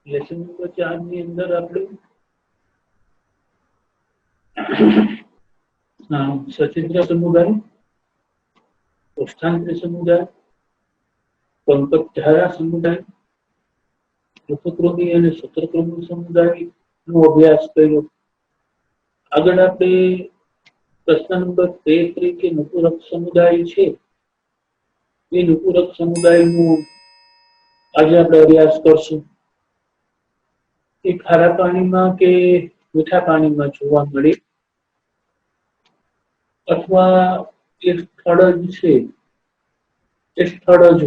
Lesson number 4 ની અંદર આપણે સચિત્ર સમુદાય, કોષ્ઠાંતરી સમુદાય, પંકજધારા સમુદાય, પૃથક્રમી અને સૂત્રક્રમી સમુદાયનો અભ્યાસ કર્યો. આગળ આપણે પ્રશ્ન નંબર 33 કે નુપુરક સમુદાય છે એ નુપુરક સમુદાયનો આજે આપણે અભ્યાસ કરશું. એ ખારા પાણીમાં કે મીઠા પાણીમાં જોવા મળે અથવા એ સ્થળ જ છે એ સ્થળ જ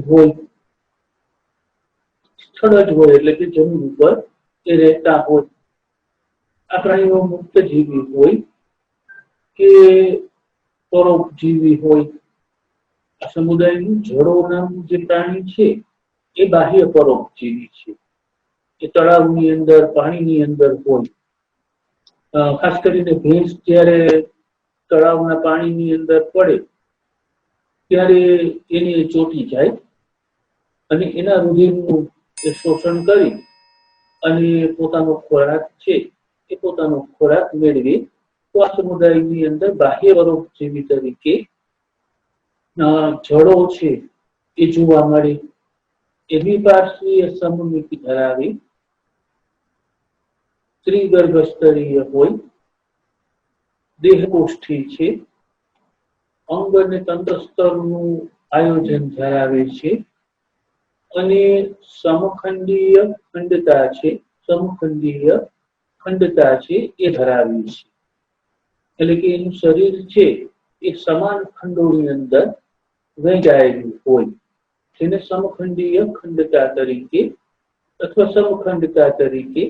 હોય એટલે કે જમીન ઉપર એ રહેતા હોય. આ પ્રાણીઓ મુક્ત જીવી હોય કે પરોપજીવી હોય. આ સમુદાયનું જળો નામનું જે પ્રાણી છે એ બાહ્ય પરોપજીવી છે. એ તળાવની અંદર પાણીની અંદર હોય. ખાસ કરીને ભેંસ જ્યારે તળાવના પાણીની અંદર પડે ત્યારે એને ચોંટી જાય અને એના રુધિરનું શોષણ કરી અને પોતાનો ખોરાક છે એ પોતાનો ખોરાક મેળવી તો આ સમુદાયની અંદર બાહ્ય પરોપજીવી તરીકે જળો છે એ જોવા મળે. એની પાર્શ્વીય સમમિતિ ધરાવી ત્રિગર્ભસ્તરીય હોય, દેહકોષ્ઠી છે, અંગ અને તંત્ર સ્તરનું આયોજન ધરાવે છે અને સમખંડીય ખંડતા છે એ ધરાવે છે. એટલે કે એનું શરીર છે એ સમાન ખંડોની અંદર વહેંચાયેલું હોય જેને સમખંડીય ખંડતા તરીકે અથવા સમખંડતા તરીકે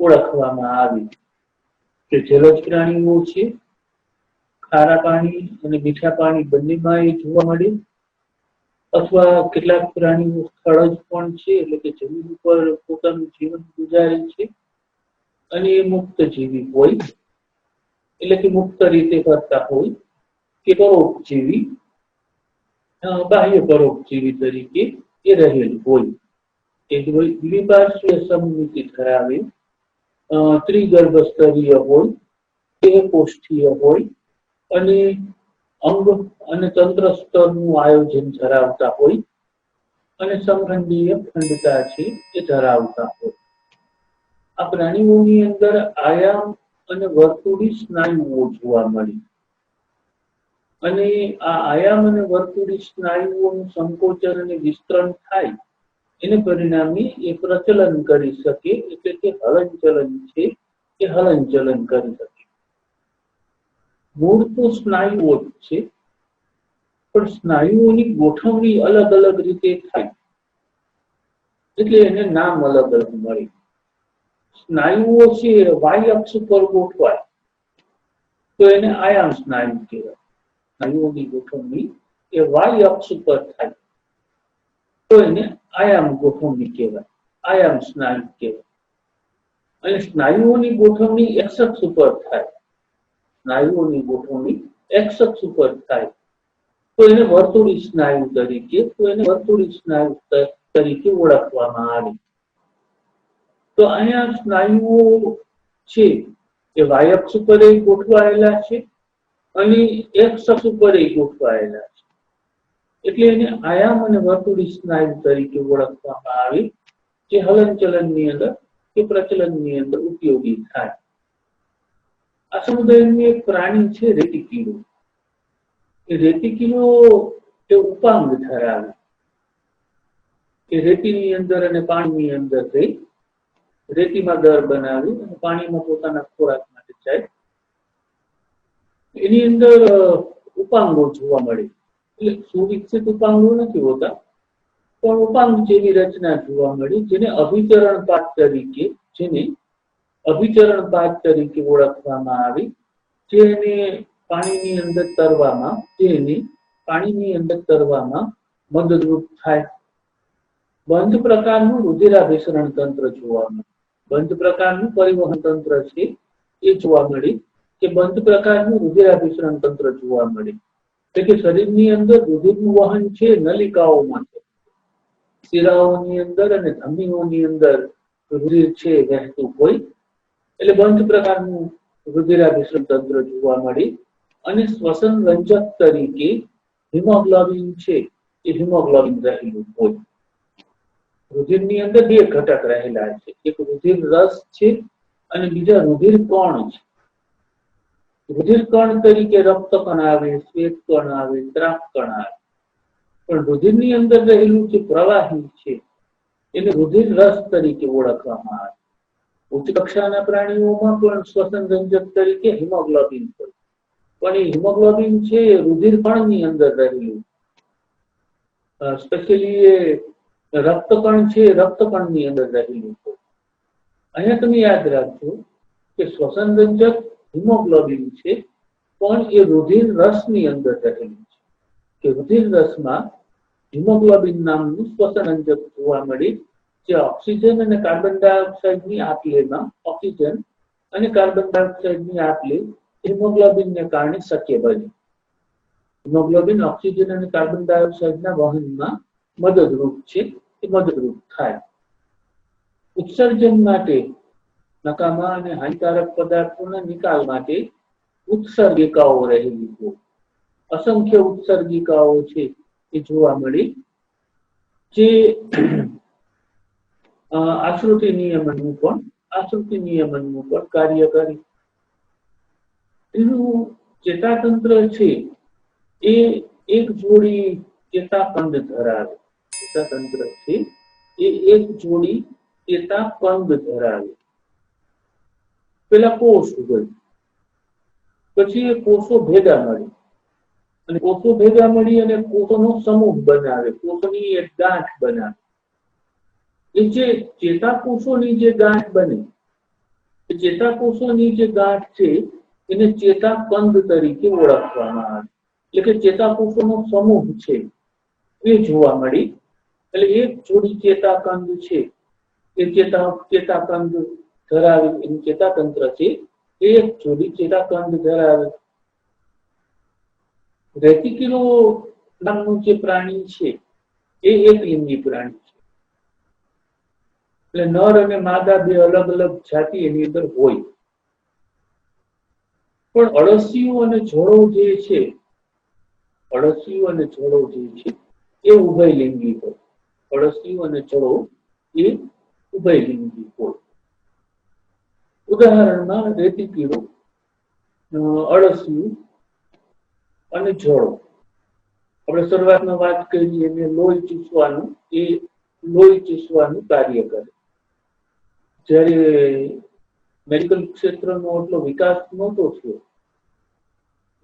ઓળખવામાં આવે. કે જલજ પ્રાણીઓ છે ખારા પાણી અને મીઠા પાણી બંનેમાં એ જોવા મળે અથવા કેટલાક પ્રાણીઓ સ્થળજ પણ છે એટલે કે જમીન ઉપર પોતાનું જીવન ગુજારે છે અને એ મુક્ત જીવી હોય એટલે કે મુક્ત રીતે કરતા હોય કે પરોપજીવી બાહ્ય પરોપજીવી તરીકે એ રહેલ હોય. એ દ્વિપાર્શ્વીય સમમિતિ ધરાવે, ત્રિગર્ભસ્તરીય હોય, દેહકોષ્ઠીય હોય અને અંગ અને તંત્ર સ્તરનું આયોજન ધરાવતા હોય અને સમખંડીય ખંડતા છે એ ધરાવતા હોય. આ પ્રાણીઓની અંદર આયામ અને વર્તુળી સ્નાયુઓ જોવા મળે અને આ આયામ અને વર્તુળી સ્નાયુઓનું સંકોચન અને વિસ્તરણ થાય એને પરિણામે એ પ્રચલન કરી શકે એટલે કે હલનચલન છે એ હલનચલન કરી શકે. મૂળ તો સ્નાયુઓ જ છે પણ સ્નાયુઓની ગોઠવણી અલગ અલગ રીતે થાય એટલે એને નામ અલગ અલગ મળે. સ્નાયુઓ છે વાય અક્ષ પર ગોઠવાય તો એને આયામ સ્નાયુ કહેવાય. સ્નાયુઓની ગોઠવણી એ વાય અક્ષ પર થાય તો એને આયામ ગોઠવણી કહેવાય, આયામ સ્નાયુ કહેવાય. અને સ્નાયુઓની ગોઠવણી એક્સ અક્ષ ઉપર થાય, સ્નાયુઓની ગોઠવણી એક્સ અક્ષ ઉપર થાય તો એને વર્તુળી સ્નાયુ તરીકે ઓળખવામાં આવે. તો અહીંયા સ્નાયુઓ છે એ વાય અક્ષ ઉપર ગોઠવાયેલા છે અને એક્સ અક્ષ ઉપર ગોઠવાયેલા છે એટલે એને આયામ અને વર્તુળી સ્નાયુ તરીકે ઓળખવામાં આવે જે હલનચલનની અંદર કે પ્રચલનની અંદર ઉપયોગી થાય. આ સમુદાયનું એક પ્રાણી છે રેટિક્યુલો. એ રેટિક્યુલો એ ઉપાંગ ધરાવે કે રેતીની અંદર અને પાણીની અંદર રહી રેતીમાં દર બનાવી અને પાણીમાં પોતાના ખોરાક માટે જાય. એની અંદર ઉપાંગો જોવા મળે એટલે સુવિકસિત ઉપાંગો નથી હોતા પણ ઉપાંગ જેવી રચના જોવા મળી જેને અભિચરણ પાત તરીકે ઓળખવામાં આવી જેને પાણીની અંદર તરવામાં મદદરૂપ થાય. બંધ પ્રકારનું રુધિરાભિસરણ તંત્ર જોવા મળે, બંધ પ્રકારનું પરિવહન તંત્ર છે એ જોવા મળે કે બંધ પ્રકારનું રુધિરાભિસરણ તંત્ર જોવા મળે એટલે કે શરીરની અંદર રુધિરનું વહન છે નલિકાઓમાં છે, શિરાઓની અંદર અને ધમનીઓની અંદર રુધિર છે વહેતું હોય, એટલે બંધ પ્રકારનું રુધિરાભિસરણ તંત્ર જોવા મળી અને શ્વસન રંજક તરીકે હિમોગ્લોબિન છે એ હિમોગ્લોબિન રહેલું હોય. રુધિરની અંદર બે ઘટક રહેલા છે, એક રુધિર રસ છે અને બીજા રુધિર કણ છે. રુધિર કણ તરીકે રક્ત કણ આવે, શ્વેત કણ આવે, ત્રાક કણ આવે, પણ રુધિરની અંદર રહેલું જે પ્રવાહી છે એને રુધિર રસ તરીકે ઓળખવામાં આવે. ઉચ્ચ કક્ષાના પ્રાણીઓમાં પણ શ્વસન રંજક તરીકે હિમોગ્લોબિન હોય, પણ એ હિમોગ્લોબિન છે એ રુધિર કણની અંદર રહેલું, સ્પેશિયલી એ રક્તકણ છે રક્તકણની અંદર રહેલું હોય. અહીંયા તમે યાદ રાખજો કે શ્વસન રંજક હિમોગ્લોબિન છે, પણ એ રુધિર રસની અંદર રહેલું છે, કે રુધિર રસમાં હિમોગ્લોબિન નામનું શ્વસન રંજક જોવા મળી, જે ઓક્સિજન અને કાર્બન ડાયોક્સાઇડની આપ-લેમાં ઓક્સિજન અને કાર્બન ડાયોક્સાઇડની આપ-લે હિમોગ્લોબિનને કારણે શક્ય બની. હિમોગ્લોબિન ઓક્સિજન અને કાર્બન ડાયોક્સાઇડના વહનમાં મદદરૂપ છે, એ મદદરૂપ થાય. ઉત્સર્જન માટે નકામા અને હાનિકારક પદાર્થોના નિકાલ માટે ઉત્સર્ગિકાઓ રહેલી હોય. અસંખ્ય ઉત્સર્ગિકાઓ છે એ જોવા મળી, જે આશ્રુતિ નિયમનનું પણ કાર્ય કરી. એનું ચેતાતંત્ર છે એ એક જોડી ચેતાકંદ ધરાવે. ચેતાતંત્ર છે એ એક જોડી ચેતાકંદ ધરાવે. પેલા કોષ હોય, પછી એ કોષો ભેગા મળી અને કોષોનો સમૂહ બનાવે, કોષની એક ગાંઠ બનાવે. એ જે ચેતાકોષોની જે ગાંઠ બને, એ ચેતાકોષોની જે ગાંઠ છે એને ચેતાકંદ તરીકે ઓળખવામાં આવે. એટલે કે ચેતાકોષોનો સમૂહ છે એ જોવા મળી. એટલે એક જોડી ચેતાકંદ છે એ ચેતાકંદ ધરાવે, એનું ચેતાતંત્ર છે એ એક જોડી ચેતાકંદ ધરાવે. રેટિક્યુલો નામનું જે પ્રાણી છે એ એક લિંગી પ્રાણી છે. એટલે નર અને માદા બે અલગ અલગ જાતિ એની અંદર હોય, પણ અળસિયું અને જોડો જે છે એ ઉભયલિંગી હોય. અળસિયું અને જોડો એ ઉભયલિંગી હોય. ઉદાહરણમાં રેટિક્યુલો, અળસિયું અને જોડો. આપણે શરૂઆતમાં વાત કરી એને લોહી ચૂસવાનું કાર્ય કરે. જ્યારે મેડિકલ ક્ષેત્રનો એટલો વિકાસ નહોતો થયો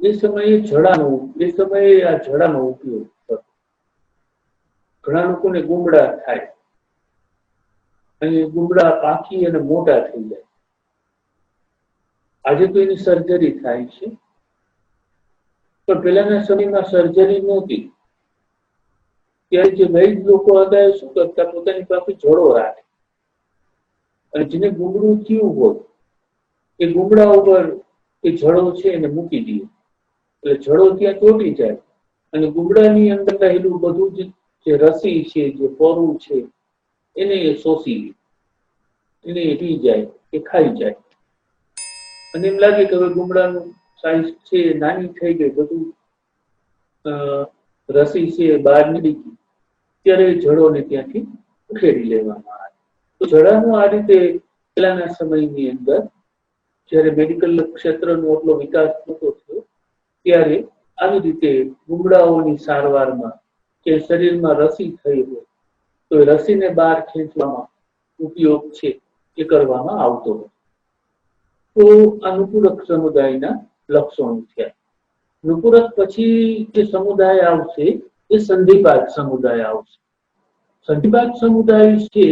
એ સમયે આ જડાનો ઉપયોગ થતો. ઘણા લોકોને ગુમડા થાય અને ગુમડા પાકી અને મોટા થઈ જાય. આજે તો એની સર્જરી થાય છે, પણ પહેલાના સમયમાં સર્જરી નહોતી. ત્યારે જે વૈદ લોકો હતા એ શું કરતા, પોતાની પાસે જોડો રાખે અને જેને ગુમડું થયું હોય એ ગુમડા ઉપર એ જડો છે એને મૂકી દે, એટલે જડો ત્યાં ચોટી જાય અને ગુમડાની અંદર રહેલું બધું જે રસી છે, જે પોરું છે એને શોષી લે, એને પી જાય કે ખાઈ જાય. અને એમ લાગે કે હવે ગુમડાનું સાઈઝ છે નાની થઈ ગઈ, બધું રસી છે બહાર નીકળી ગઈ, ત્યારે જડોને ત્યાંથી ઉખેડી લેવામાં આવે. તો જડાનો આ રીતે પહેલાના સમયની અંદર જ્યારે મેડિકલ ક્ષેત્રનો એટલો વિકાસ નહોતો થયો ત્યારે આવી રીતે ગુમડાઓની સારવારમાં કે શરીરમાં રસી થઈ હોય તો એ રસીને બહાર ખેંચવામાં ઉપયોગ છે એ કરવામાં આવતો હતો. તો આ નુપુરક સમુદાયના લક્ષણો થયા. નુપુરક પછી જે સમુદાય આવશે એ સંધિપાદ સમુદાય આવશે. સંધિપાદ સમુદાય છે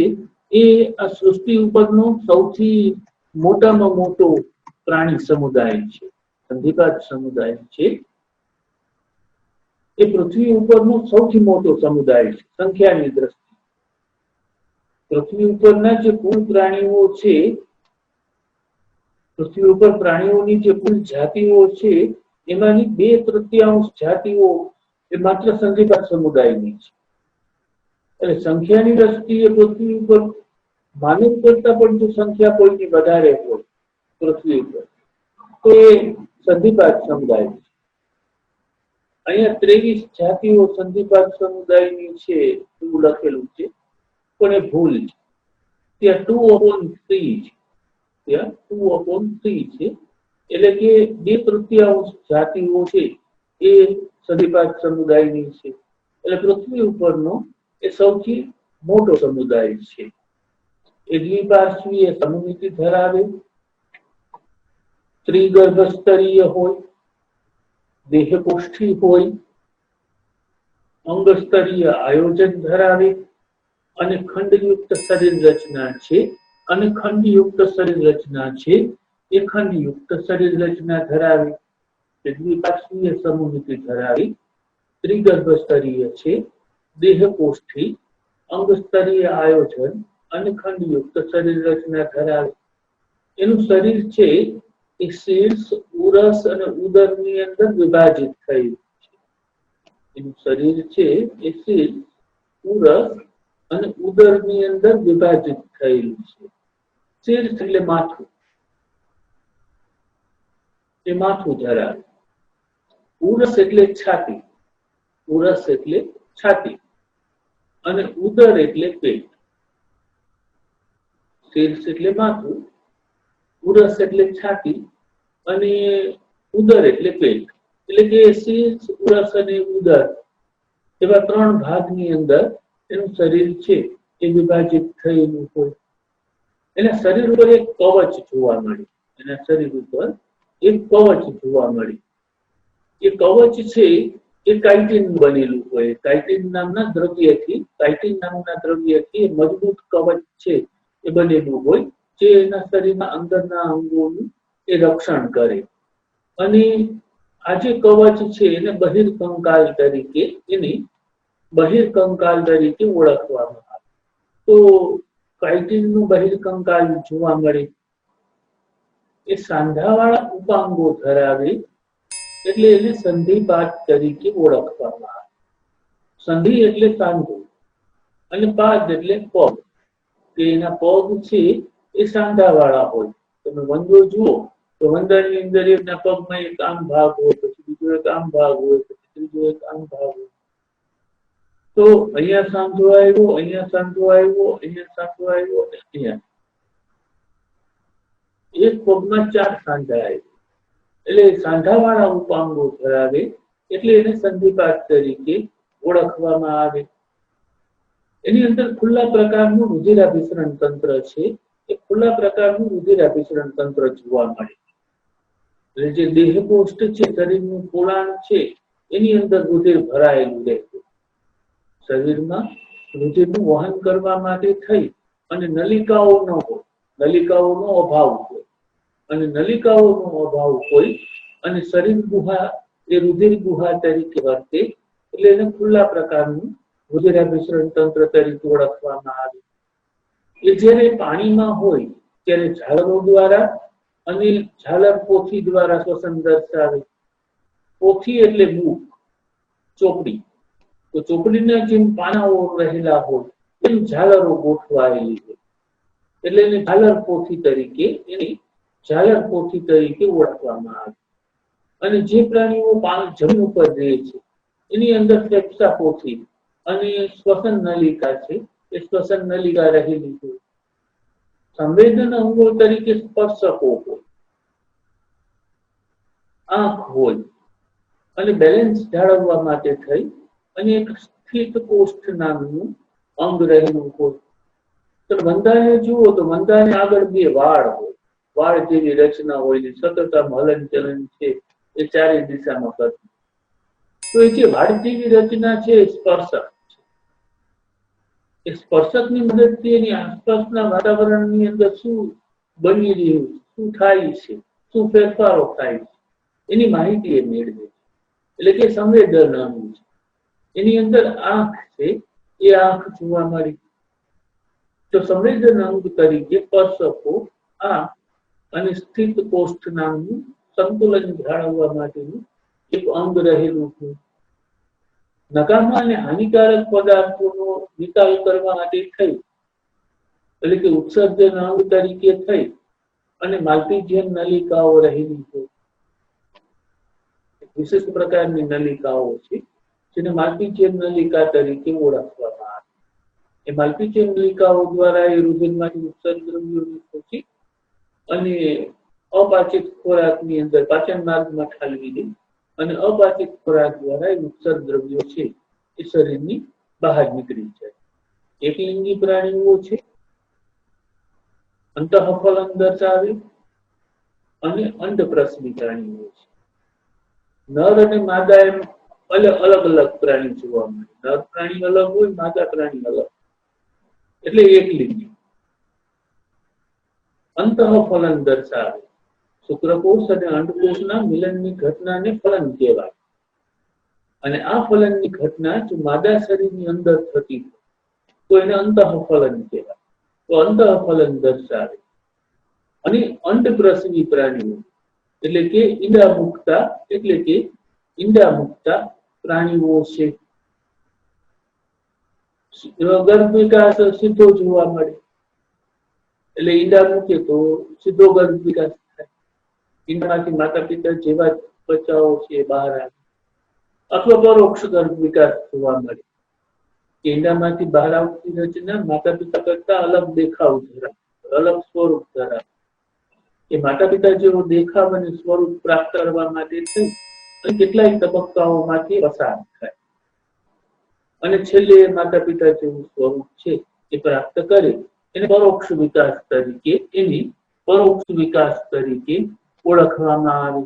એ આ સૃષ્ટિ ઉપરનો સૌથી મોટામાં મોટો પ્રાણી સમુદાય છે. સંધિપાદ સમુદાય છે એ પૃથ્વી ઉપરનો સૌથી મોટો સમુદાય છે સંખ્યાની દ્રષ્ટિએ. પૃથ્વી ઉપરના જે કુલ પ્રાણીઓ છે, પૃથ્વી ઉપર પ્રાણીઓની જે કુલ જાતિઓ છે એમાંની 2/3 જાતિઓ એ માત્ર સંધિપાદ સમુદાયની છે. એટલે સંખ્યાની દ્રષ્ટિએ પૃથ્વી ઉપર માનવ કરતા પણ જો સંખ્યા કોઈની વધારે હોય પૃથ્વી પર તો એ સંધિપાત સમુદાય છે. અહીંયા 23 જાતિઓ સંધિપાત સમુદાયની છે એવું લખેલું છે, પણ એ ભૂલ છે. ત્યાં 2/3 છે, ત્યાં 2/3 છે, એટલે કે 2/3 જાતિઓ છે એ સંધિપાત સમુદાયની છે. એટલે પૃથ્વી ઉપરનો એ સૌથી મોટો સમુદાય છે. એ દ્વિપાર્શ્વીય સમમિતિ ધરાવે, ત્રિગર્ભસ્તરીય હોય, દેહકોષ્ઠી હોય, અંગસ્તરીય આયોજન ધરાવે અને ખંડયુક્ત શરીર રચના છે. અને ખંડયુક્ત શરીર રચના છે એ ખંડયુક્ત શરીર રચના ધરાવે, દ્વિપાર્શ્વીય સમમિતિ ધરાવી, ત્રિગર્ભસ્તરીય છે, દેહકોષ્ઠી, અંગસ્તરીય આયોજન અને ખંડયુક્ત શરીર રચના ધરાવે. એનું શરીર છે એ શીર્ષ, ઉરસ અને ઉદરની અંદર વિભાજિત થયેલું છે. એનું શરીર છે એ શીર્ષ, ઉરસ અને ઉદરની અંદર વિભાજિત થયેલું છે. શીર્ષ એટલે માથું, એ માથું ધરાવે. ઉરસ એટલે છાતી, ઉરસ એટલે છાતી, અને ઉદર એટલે પેટ. શીર્ષ એટલે માથું, ઉરસ એટલે છાતી અને ઉદર એટલે પેટ. એટલે કે શીર્ષ, ઉરસ અને ઉદર એવા 3 ભાગની અંદર એનું શરીર છે એ વિભાજિત થયેલું હોય. એના શરીર ઉપર એક કવચ જોવા મળે, એના શરીર ઉપર એક કવચ જોવા મળે. એ કવચ છે એ કાઇટિન બનેલું હોય. કાઇટિન નામના દ્રવ્યથી મજબૂત કવચ છે એ બનેલું હોય, જે એના શરીરના અંદરના અંગોનું એ રક્ષણ કરે. અને આ જે કવચ છે એને બહિર્કંકાલ તરીકે ઓળખવામાં આવે. તો કાઇટિનનું બહિર્કંકાલ જોવા મળે. એ સાંધાવાળા ઉપાંગો ધરાવે, એટલે એને સંધિપાત તરીકે ઓળખવામાં આવે. સંધિ એટલે સાંધો અને પાદ એટલે પગ, કે એના પગ છે એ સાંધાવાળા હોય. તમે વંદો જુઓ તો વંદાની અંદર એના પગમાં એક આમ ભાગ હોય, પછી બીજો એક આમ ભાગ હોય, પછી ત્રીજો એક આમ ભાગ હોય. તો અહીંયા સાંધો આવ્યો, અહીંયા સાંધો આવ્યો, અહીંયા સાંધો આવ્યો, અહીંયા એક પગમાં 4 સાંધા આવ્યા. એટલે સાંધાવાળા ઉપાંગો ધરાવે, એટલે એને સંધિપાત તરીકે ઓળખવામાં આવે. એની અંદર ખુલ્લા પ્રકારનું રુધિરાભિસરણ તંત્ર છે. એ ખુલ્લા પ્રકારનું રુધિરાભિસરણ તંત્ર જોવા મળે. એટલે જે દેહકોષ્ઠ છે, શરીરનું પોલાણ છે, એની અંદર રુધિર ભરાયેલું રહેતું. શરીરમાં રુધિરનું વહન કરવા માટે થઈ અને નલિકાઓ ન હોય, નલિકાઓનો અભાવ હોય, અને નલિકાઓનો અભાવ હોય અને શરીર ગુહા એ રુધિર ગુહા તરીકે વર્તે, એટલે એને ખુલ્લા પ્રકારનું રુધિરાભિસરણ તંત્ર તરીકે ઓળખવામાં આવે. એ જ્યારે પાણીમાં હોય ત્યારે ઝાલરો દ્વારા અને ઝાલર પોથી દ્વારા શ્વસન દર્શાવે. પોથી એટલે બુક, ચોપડી. તો ચોપડીના જેમ પાનાઓ રહેલા હોય એમ ઝાલરો ગોઠવાયેલી હોય, એટલે એને ઝાલર પોથી તરીકે ઓળખવામાં આવે. અને જે પ્રાણીઓ જમીન ઉપર રહે છે એની અંદર ફેફસા પોથી અને શ્વસન નલિકા છે, એ શ્વસન નલિકા રહેલી હોય. સંવેદન અંગો તરીકે સ્પર્શકો હોય, આંખ હોય, અને બેલેન્સ જાળવવા માટે થઈ અને એક સ્થિત કોષ્ઠ નામનું અંગ રહેલું હોય. તો વંદાને જુઓ તો વંદાને આગળ 2 વાળ હોય, વાળ જેવી રચના હોય ને સતત આમ હલન ચલન છે એ ચારે દિશામાં કરતું. તો એ જે વાળ જેવી રચના છે એ સ્પર્શક છે. એ સ્પર્શકની મદદથી એની આસપાસના વાતાવરણની અંદર શું બની રહ્યું, શું થાય છે, શું ફેરફારો થાય છે, એની માહિતી એ મેળવે. એટલે કે સંવેદન અંગ છે. એની અંદર આંખ છે, એ આંખ જોવા મળી. તો સંવેદન અંગ તરીકે સ્પર્શકો, આંખ અને સ્થિત કોષ્ઠ નામનું સંતુલન જાળવવા માટેનું એક અંગ રહેલું છે. નકામા અને હાનિકારક પદાર્થોનો નિકાલ કરવા માટે થઈ એટલે કે ઉત્સર્જન અંગ તરીકે થઈ અને માલ્પીજિયન નલિકાઓ રહેલી છે. વિશિષ્ટ પ્રકારની નલિકાઓ છે જેને માલ્પીજિયન નલિકા તરીકે ઓળખવામાં આવે. એ માલ્પીજિયન નલિકાઓ દ્વારા એ રુધિરમાંથી ઉત્સર્ગ દ્રવ્યોને શોષી અને અપાચિત ખોરાકની અંદર પાચન માર્ગમાં ઠાલવી દે અને અપાચિત ખોરાક દ્વારા એ ઉત્સર્ગ દ્રવ્યો છે એ શરીરની બહાર નીકળી જાય. એકલિંગી પ્રાણીઓ છે, અંતઃફલન દર્શાવે અને અંડપ્રસવી પ્રાણીઓ છે. નર અને માદા એમ અલગ અલગ પ્રાણી જોવા મળે. નર પ્રાણી અલગ હોય, માદા પ્રાણી અલગ, એટલે એકલિંગી. અંતઃફલન દર્શાવે શુક્રકોષ અને અંડકોષના મિલનની ઘટનાને ફલન કહેવાય. અને આ ફલનની ઘટના જો માદા શરીરની અંદર થતી હોય તો એને અંતઃફલન કહેવાય. તો અંતઃફલન દર્શાવે. અને અંડપ્રસવી પ્રાણીઓ એટલે કે ઈંડા મૂકતા પ્રાણીઓ છે. ગર્ભ વિકાસ સીધો જોવા મળે, એટલે ઈંડા મૂકે તો સીધો ગર્ભ વિકાસ થાય. ઈંડામાંથી માતા પિતા જેવા બચ્ચાઓ છે બહાર આવે. અથવા પરોક્ષ ગર્ભ વિકાસ જોવા મળે. ઈંડામાંથી બહાર આવતી રચના માતા પિતા કરતા અલગ દેખાવ ધરાવે, અલગ સ્વરૂપ ધરાવે. એ માતા પિતા જેવો દેખાવ અને સ્વરૂપ પ્રાપ્ત કરવા માટે થઈ અને કેટલાય તબક્કાઓમાંથી પસાર થાય અને છેલ્લે માતા પિતા જેવું સ્વરૂપ છે એ પ્રાપ્ત કરે એને પરોક્ષ વિકાસ તરીકે ઓળખવામાં આવે.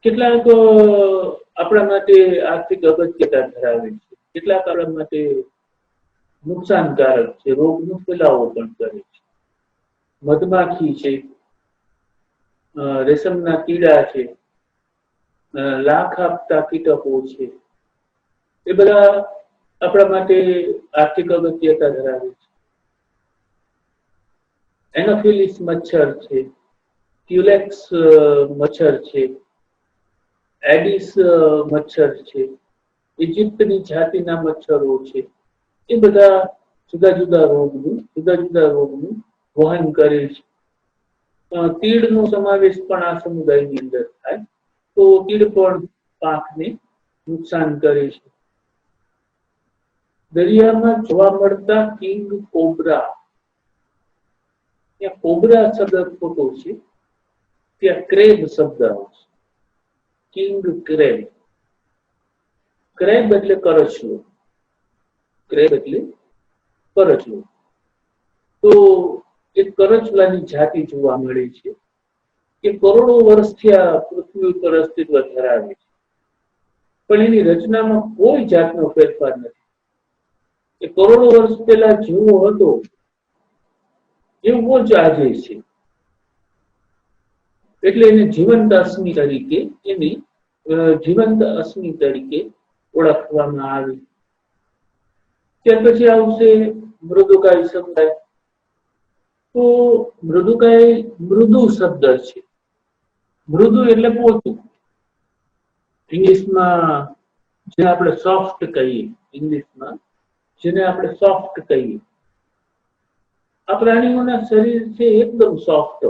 કેટલાક આપણા માટે આર્થિક અગત્યતા ધરાવે છે, કેટલાક આપણા માટે નુકસાનકારક છે, રોગનો ફેલાવો પણ કરે છે. મધમાખી છે, રેશમના કીડા છે, લાખ આપતા કીટકો છે, એ બધા આપણા માટે આર્થિક અગત્યતા ધરાવે છે. એનોફિલિસ મચ્છર છે, ક્યુલેક્સ મચ્છર છે, એડિસ મચ્છર છે, ઇજિપ્તની જાતિના મચ્છરો છે. એ બધા જુદા જુદા રોગનું વહન કરે છે. તીડનો સમાવેશ પણ આ સમુદાયની અંદર થાય તો તીડ પણ પાકને નુકસાન કરે છે. દરિયામાં જોવા મળતા કિંગ કોબ્રા, ત્યાં કોબ્રા શબ્દ ખોટો છે, ત્યાં ક્રેબ શબ્દ આવશે. King crab. ક્રેબ એટલે કરચલો. ક્રેબ એટલે કરચલો. તો એક કરચલાની જાતિ જોવા મળે છે કે કરોડો વર્ષથી આ પૃથ્વી ઉપર અસ્તિત્વ ધરાવે છે, પણ એની રચનામાં કોઈ જાતનો ફેરફાર નથી. એ કરોડો વર્ષ પહેલા જેવો હતો એવો જ આજે છે. એટલે એને જીવંત અશ્મિ તરીકે ઓળખવામાં આવે. ત્યાર પછી આવશે મૃદુકાય સમુદાય. તો મૃદુકાય મૃદુ શબ્દ છે. મૃદુ એટલે પોચું. ઇંગ્લિશમાં જેને આપણે સોફ્ટ કહીએ, આ પ્રાણીઓના શરીર છે એકદમ સોફ્ટ,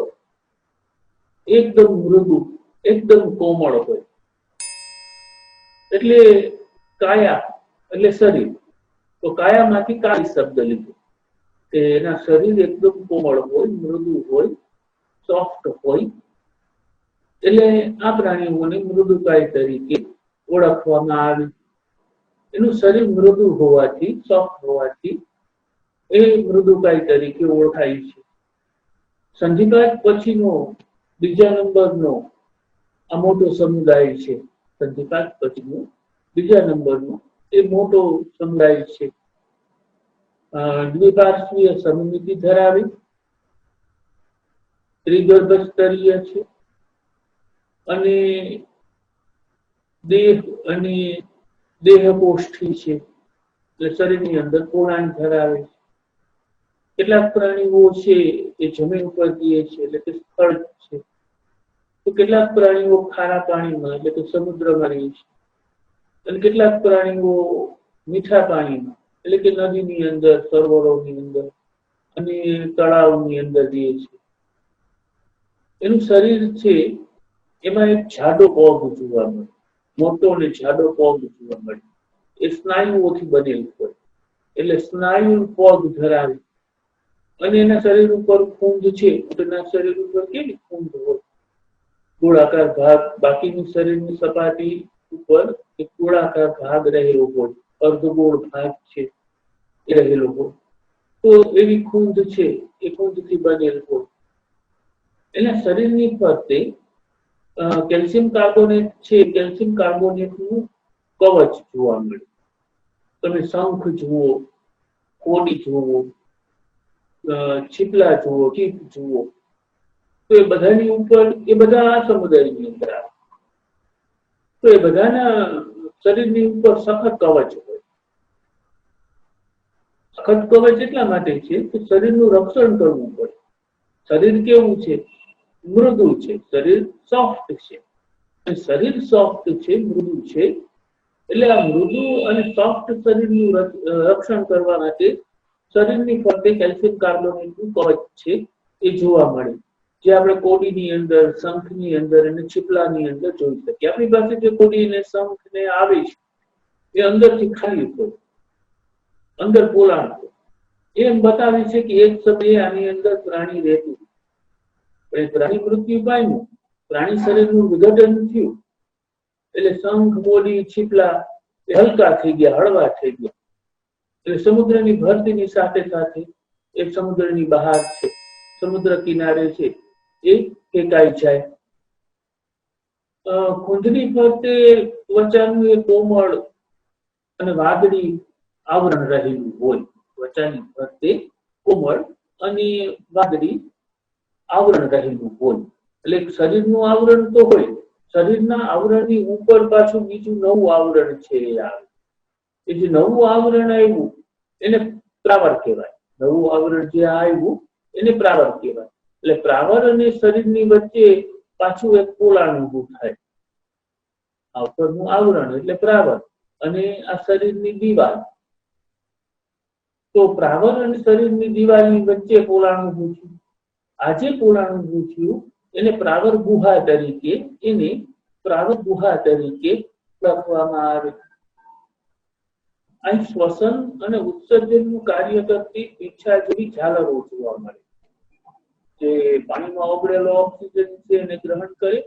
એકદમ મૃદુ, એકદમ કોમળ હોય. એટલે કાયા એટલે શરીર. તો કાયામાંથી કાય શબ્દ લીધો કે એના શરીર એકદમ કોમળ હોય, મૃદુ હોય, સોફ્ટ હોય. એટલે આ પ્રાણીઓને મૃદુકાય તરીકે ઓળખવામાં આવે. એનું શરીર મૃદુ હોવાથી, સોફ્ટ હોવાથી એ મૃદુકાય તરીકે ઓળખાય છે. સંધિપાત પછીનો બીજા નંબરનો આ મોટો સમુદાય છે. સંધિપાત પછીનો બીજા નંબરનો એ મોટો સમુદાય છે. દ્વિપાર્શ્વીય સમમિતિ ધરાવે, ત્રિગર્ભસ્તરીય છે અને દેહકોષ્ઠી છે. એટલે શરીરની અંદર પૂર્ણાંગ ધરાવે છે. કેટલાક પ્રાણીઓ છે એ જમીન ઉપર જીવે છે, એટલે કે સ્થળ છે. તો કેટલાક પ્રાણીઓ ખારા પાણીમાં એટલે કે સમુદ્રમાં રહે છે, અને કેટલાક પ્રાણીઓ મીઠા પાણીમાં એટલે કે નદીની અંદર, સરોવરોની અંદર અને તળાવની અંદર રહે છે. એનું શરીર છે એમાં એક જાડો પગ જોવા મળે, મોટો અને જાડો પગ જોવા મળે. એ સ્નાયુઓથી બનેલું હોય, એટલે સ્નાયુ પગ ધરાવે. અને એના શરીર ઉપર ખૂંદ છે, ઊંટના શરીર ઉપર કેવી ખૂંદ હોય, ગોળાકાર ભાગ, બાકીની શરીરની સપાટી ઉપર એક ગોળાકાર ભાગ રહેલો હોય, અર્ધગોળ ભાગ છે એ રહેલો હોય. તો એવી ખૂંદ છે એ ખૂંદથી બનેલ હોય. એના શરીરની ફરતે કેલ્શિયમ કાર્બોનેટ છે, કેલ્શિયમ કાર્બોનેટનું કવચ જોવા મળે. તમે શંખ જુઓ, કોડી જુઓ, છીપલા જુઓ, ચીપ જુઓ, તો એ બધાની ઉપર એ બધા આ સમુદાયની અંદર આવે. તો એ બધાના શરીરની ઉપર સખત કવચ હોય. સખત કવચ એટલા માટે છે કે શરીરનું રક્ષણ કરવું પડે. શરીર કેવું છે? મૃદુ છે, શરીર સોફ્ટ છે. શરીર સોફ્ટ છે, મૃદુ છે, એટલે આ મૃદુ અને સોફ્ટ શરીરનું રક્ષણ કરવા માટે શરીરની ફરતે કેલ્શિયમ કાર્બોનેટનું કવચ છે એ જોવા મળે, જે આપણે કોડીની અંદર, શંખની અંદર અને છીપલાની અંદર જોઈ શકીએ. આપણી પાસે જે કોડી ને શંખ ને આવે છે એ અંદરથી ખાલી હોય, અંદર પોલાણ હોય. એમ બતાવે છે કે એક સમયે આની અંદર પ્રાણી રહેતું, પ્રાણી મૃત્યુ પામ્યું, પ્રાણી શરીરનું વિઘટન થયું, એટલે શંખ, કોડી, છીપલા એ હલકા થઈ ગયા, હળવા થઈ ગયા. એટલે સમુદ્રની ભરતીની સાથે સાથે એ સમુદ્રની બહાર છે, સમુદ્ર કિનારે છે, એ ફેંકાઈ જાય. કુંજની ફરતે ત્વચાનું એ કોમળ અને વાદળી આવરણ રહેલું હોય. ત્વચાની ફરતે કોમળ અને વાદળી આવરણ રહેલું હોય. એટલે શરીરનું આવરણ તો હોય, શરીરના આવરણની ઉપર પાછું બીજું નવું આવરણ છે એ આવે. એ જે નવું આવરણ આવ્યું એને પ્રાવર કહેવાય. નવું આવરણ જે આવ્યું એને પ્રાવર કહેવાય. એટલે પ્રાવર અને શરીરની વચ્ચે પાછું એક પોલાણ ઊભું થાય. ઉપરનું આવરણ એટલે પ્રાવર અને આ શરીરની દિવાલ. તો પ્રાવર અને શરીરની દિવાલની વચ્ચે પોલાણ ઊભું થયું. આજે પોલાણ ઊભું થયું એને પ્રાવર ગુહા તરીકે લખવામાં આવે. અહીં શ્વસન અને ઉત્સર્જનનું કાર્ય કરતી પીંછા જેવી ઝાલરો જોવા મળે, જે પાણીમાં ઓગળેલો ઓક્સિજન છે એને ગ્રહણ કરે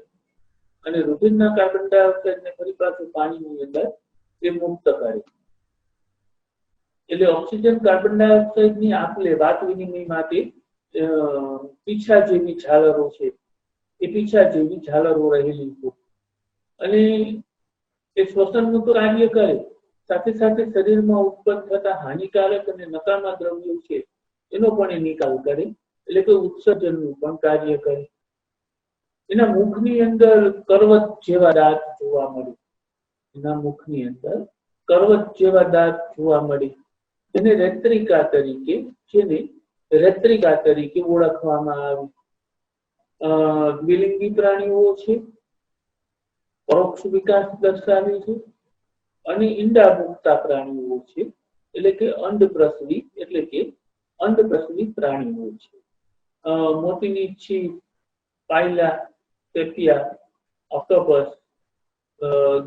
અને રુધિરના કાર્બન ડાયોક્સાઇડને ફરી પાછું પાણીની અંદર એ મુક્ત કરે. એટલે ઓક્સિજન કાર્બન ડાયોક્સાઇડની આપલે વાત વિનિમય માટે પીંછા જેવી ઝાલરો છે, એ પીંછા જેવી ઝાલરો રહેલી છે. અને એ શ્વસનનું તો કાર્ય કરે, સાથે સાથે શરીરમાં ઉત્પન્ન થતા હાનિકારક અને નકામા દ્રવ્યો છે એનો પણ એ નિકાલ કરે, એટલે કે ઉત્સર્જનનું પણ કાર્ય કરે. એના મુખની અંદર કરવત જેવા દાંત જોવા મળે. એના મુખની અંદર કરવત જેવા દાંત જોવા મળે. જેને રેત્રિકા તરીકે ઓળખવામાં આવે. દ્વિલિંગી પ્રાણીઓ છે, પરોક્ષ વિકાસ દર્શાવે છે, અને ઈંડા મૂકતા પ્રાણીઓ છે, એટલે કે અંડપ્રસવી પ્રાણીઓ છે. મોતીની છીપ, પાયલા, સેપિયા, ઓક્ટોપસ,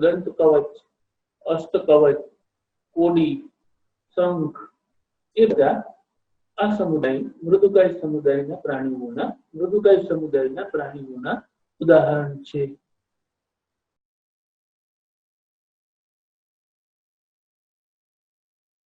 દંત કવચ, અષ્ટ કવચ, કોડી, શંખ એ બધા આ સમુદાય મૃદુકાય સમુદાયના પ્રાણીઓના ઉદાહરણ છે.